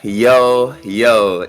Yo,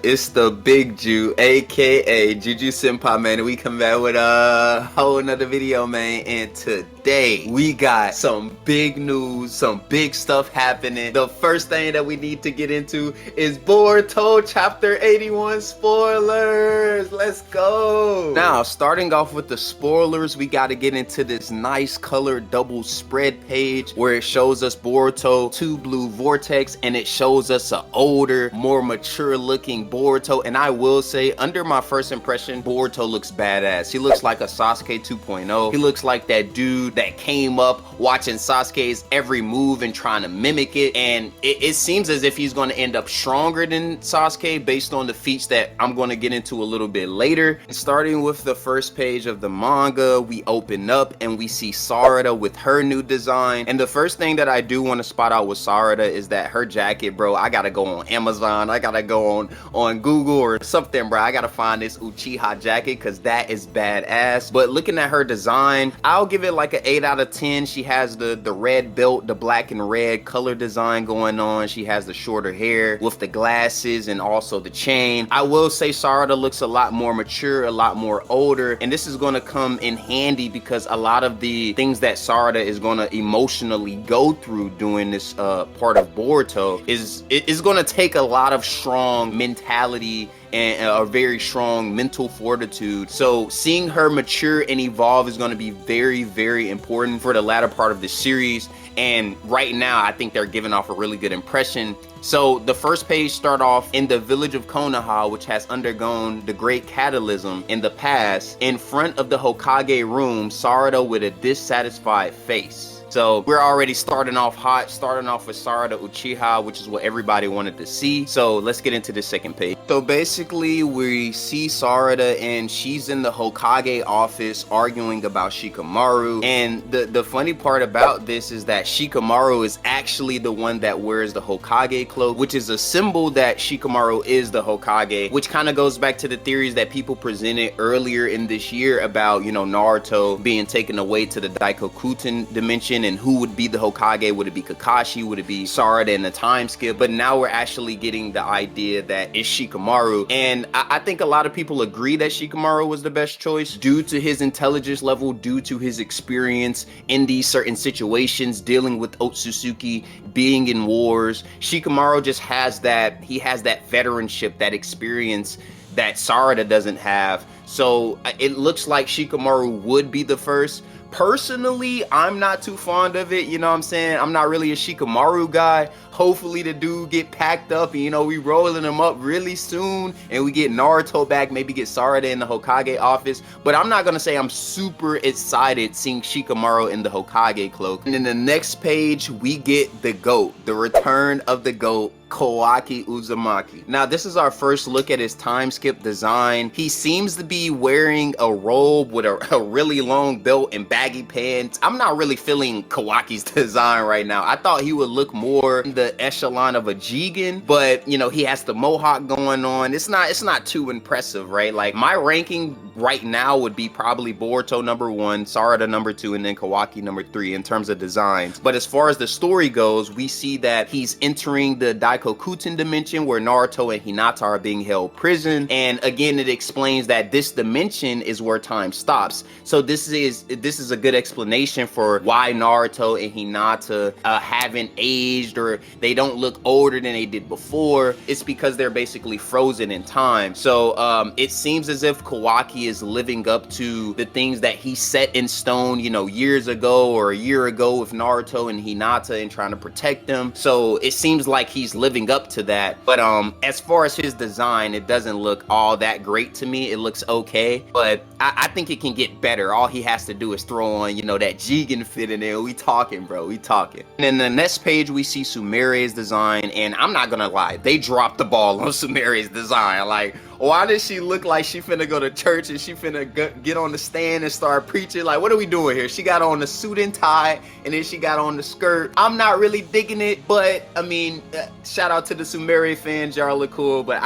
it's the Big Jew, aka Juju Senpai, man. We come back with a whole nother video, man. And today we got some big news, some big stuff happening. The first thing that we need to get into is Boruto Chapter 81 spoilers. Let's go. Now, starting off with the spoilers, we got to get into this nice colored double spread page where it shows us Boruto 2 Blue Vortex, and it shows us an older, more mature looking Boruto. And I will say, under my first impression, Boruto looks badass. He looks like a Sasuke 2.0. He looks like that dude that came up watching Sasuke's every move and trying to mimic it, and it seems as if he's going to end up stronger than Sasuke based on the feats that I'm going to get into a little bit later. Starting with the first page of the manga, we open up and we see Sarada with her new design. And the first thing that I do want to spot out with Sarada is that her jacket, bro, I gotta go on Amazon, I gotta go on Google or something, bro. I gotta find this Uchiha jacket because that is badass. But looking at her design, I'll give it like an 8 out of 10. She has the red belt, the black and red color design going on. She has the shorter hair with the glasses and also the chain. I will say Sarada looks a lot more mature, a lot more older, and this is going to come in handy because a lot of the things that Sarada is going to emotionally go through doing this part of Boruto is going to take a lot of strong mentality and a very strong mental fortitude. So seeing her mature and evolve is going to be very, very important for the latter part of the series. And right now, I think they're giving off a really good impression. So the first page start off in the village of Konoha, which has undergone the great catalysm in the past. In front of the Hokage room, Sarada with a dissatisfied face. So we're already starting off hot, starting off with Sarada Uchiha, which is what everybody wanted to see. So let's get into the second page. So basically we see Sarada and she's in the Hokage office arguing about Shikamaru. And the funny part about this is that Shikamaru is actually the one that wears the Hokage cloak, which is a symbol that Shikamaru is the Hokage, which kind of goes back to the theories that people presented earlier in this year about, you know, Naruto being taken away to the Daikokuten dimension. And who would be the Hokage? Would it be Kakashi? Would it be Sarada in the time skip? But now we're actually getting the idea that it's Shikamaru. And I think a lot of people agree that Shikamaru was the best choice due to his intelligence level, due to his experience in these certain situations, dealing with Otsutsuki, being in wars. Shikamaru just has that, he has that veteranship, that experience that Sarada doesn't have. So it looks like Shikamaru would be the first. Personally, I'm not too fond of it, you know what I'm saying? I'm not really a Shikamaru guy. Hopefully the dude get packed up and, you know, we rolling him up really soon and we get Naruto back, maybe get Sarada in the Hokage office. But I'm not gonna say I'm super excited seeing Shikamaru in the Hokage cloak. And in the next page, we get the GOAT, the return of the GOAT, Kawaki Uzumaki. Now this is our first look at his time skip design. He seems to be wearing a robe with a really long belt and baggy pants. I'm not really feeling Kawaki's design right now. I thought he would look more in the echelon of a Jigen, but you know, he has the mohawk going on. It's not too impressive, right? Like my ranking right now would be probably Boruto number 1, Sarada number 2, and then Kawaki number 3 in terms of designs. But as far as the story goes, we see that he's entering the Daikokuten dimension where Naruto and Hinata are being held prison. And again, it explains that this dimension is where time stops. So this is a good explanation for why Naruto and Hinata haven't aged, or they don't look older than they did before. It's because they're basically frozen in time. So it seems as if Kawaki is living up to the things that he set in stone, you know, years ago or a year ago with Naruto and Hinata and trying to protect them. So it seems like he's living up to that. But as far as his design, it doesn't look all that great to me. It looks okay, but I think it can get better. All he has to do is throw on, you know, that Jigen fit in there. We talking, bro, we talking. And then the next page we see Sumire's design, and I'm not gonna lie, they dropped the ball on Sumire's design. Like, Why does she look like she finna go to church and she finna get on the stand and start preaching? Like, what are we doing here? She got on the suit and tie, and then she got on the skirt. I'm not really digging it, but I mean, shout out to the Sumire fans, y'all look cool, but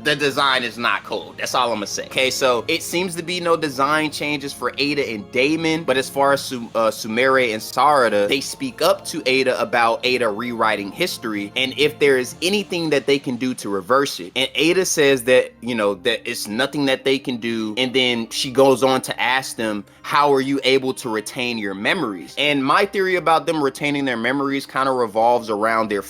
the design is not cool. That's all I'm gonna say. Okay, so it seems to be no design changes for Eida and Daemon, but as far as Sumire and Sarada, they speak up to Eida about Eida rewriting history and if there is anything that they can do to reverse it. And Eida says that, you know, that it's nothing that they can do, and then she goes on to ask them, how are you able to retain your memories? And my theory about them retaining their memories kind of revolves around their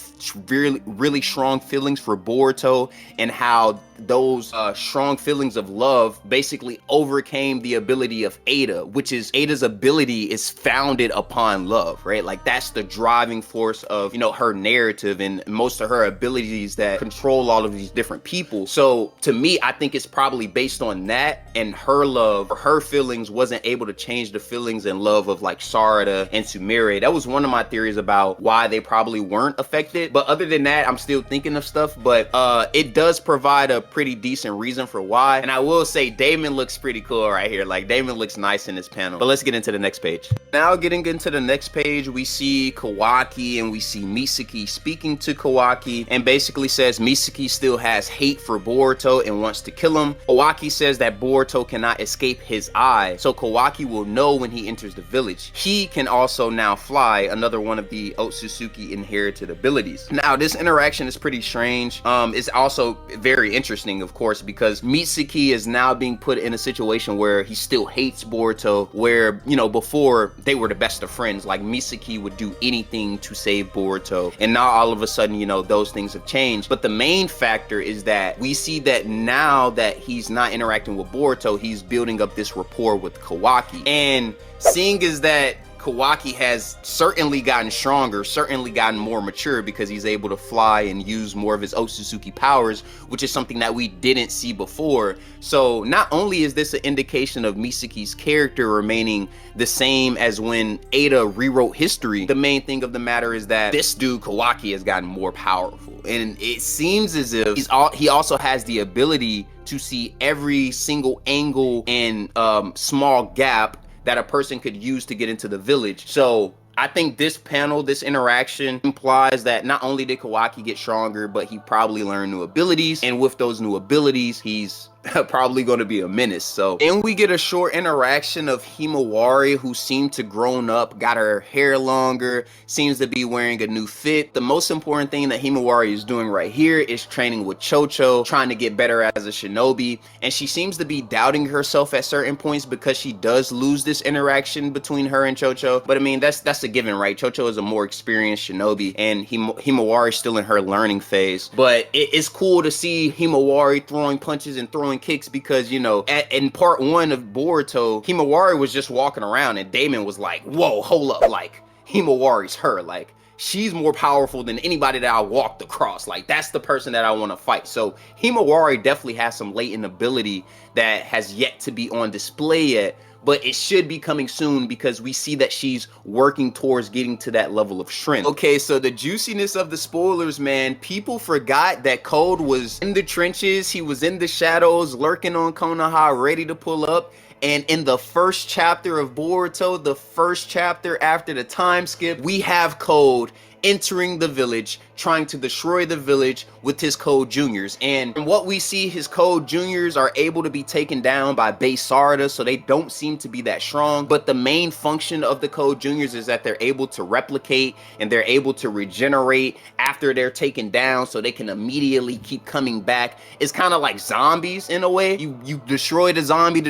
really strong feelings for Boruto, and how those strong feelings of love basically overcame the ability of Eida, which is Eida's ability is founded upon love, right? Like, that's the driving force of, you know, her narrative and most of her abilities that control all of these different people. So to me, I think it's probably based on that, and her love, or her feelings wasn't able to change the feelings and love of like Sarada and Sumire. That was one of my theories about why they probably weren't affected. But other than that, I'm still thinking of stuff, but it does provide a pretty decent reason for why. And I will say Daemon looks pretty cool right here. Like, Daemon looks nice in this panel. But let's get into the next page. Now getting into the next page, we see Kawaki and we see Mitsuki speaking to Kawaki, and basically says Mitsuki still has hate for Boruto and wants to kill him. Kawaki says that Boruto cannot escape his eye, so Kawaki will know when he enters the village. He can also now fly, another one of the Otsutsuki inherited abilities. Now this interaction is pretty strange. It's also very interesting, of course, because Mitsuki is now being put in a situation where he still hates Boruto, where, you know, before they were the best of friends. Like, Mitsuki would do anything to save Boruto, and now all of a sudden, you know, those things have changed. But the main factor is that we see that now that he's not interacting with Boruto, he's building up this rapport with Kawaki, and seeing as that Kawaki has certainly gotten stronger, certainly gotten more mature, because he's able to fly and use more of his Otsutsuki powers, which is something that we didn't see before. So not only is this an indication of Mitsuki's character remaining the same as when Eida rewrote history, the main thing of the matter is that this dude Kawaki has gotten more powerful, and it seems as if he also has the ability to see every single angle and small gap that a person could use to get into the village. So I think this panel, this interaction implies that not only did Kawaki get stronger, but he probably learned new abilities, and with those new abilities, he's probably going to be a menace. So then we get a short interaction of Himawari, who seemed to grown up, got her hair longer, seems to be wearing a new fit. The most important thing that Himawari is doing right here is training with Chocho, trying to get better as a shinobi, and she seems to be doubting herself at certain points because she does lose this interaction between her and Chocho. But I mean, that's a given, right? Chocho is a more experienced shinobi, and Himawari is still in her learning phase. But it's cool to see Himawari throwing punches and throwing kicks, because, you know, in part one of Boruto, Himawari was just walking around and Daemon was like, whoa, hold up, like, Himawari's her, like, she's more powerful than anybody that I walked across. Like, that's the person that I want to fight. So Himawari definitely has some latent ability that has yet to be on display yet, but it should be coming soon, because we see that she's working towards getting to that level of strength. Okay, so the juiciness of the spoilers, man. People forgot that Code was in the trenches. He was in the shadows, lurking on Konoha, ready to pull up. And in the first chapter of Boruto, the first chapter after the time skip, we have Code entering the village, trying to destroy the village with his Code Juniors. And from what we see, his Code Juniors are able to be taken down by base Sarada, so they don't seem to be that strong. But the main function of the Code Juniors is that they're able to replicate and they're able to regenerate after they're taken down, so they can immediately keep coming back. It's kind of like zombies in a way. You destroy the zombie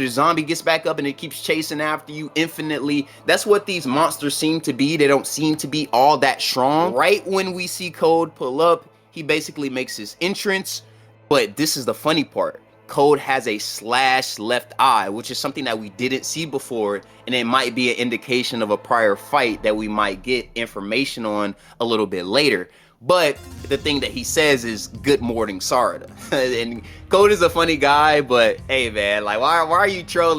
gets back up and it keeps chasing after you infinitely. That's what these monsters seem to be. They don't seem to be all that strong. Right when we see Code pull up, he basically makes his entrance, but this is the funny part. Code has a slash left eye, which is something that we didn't see before, and it might be an indication of a prior fight that we might get information on a little bit later. But the thing that he says is, good morning, Sarada. And Code is a funny guy, but hey man, like, why are you trolling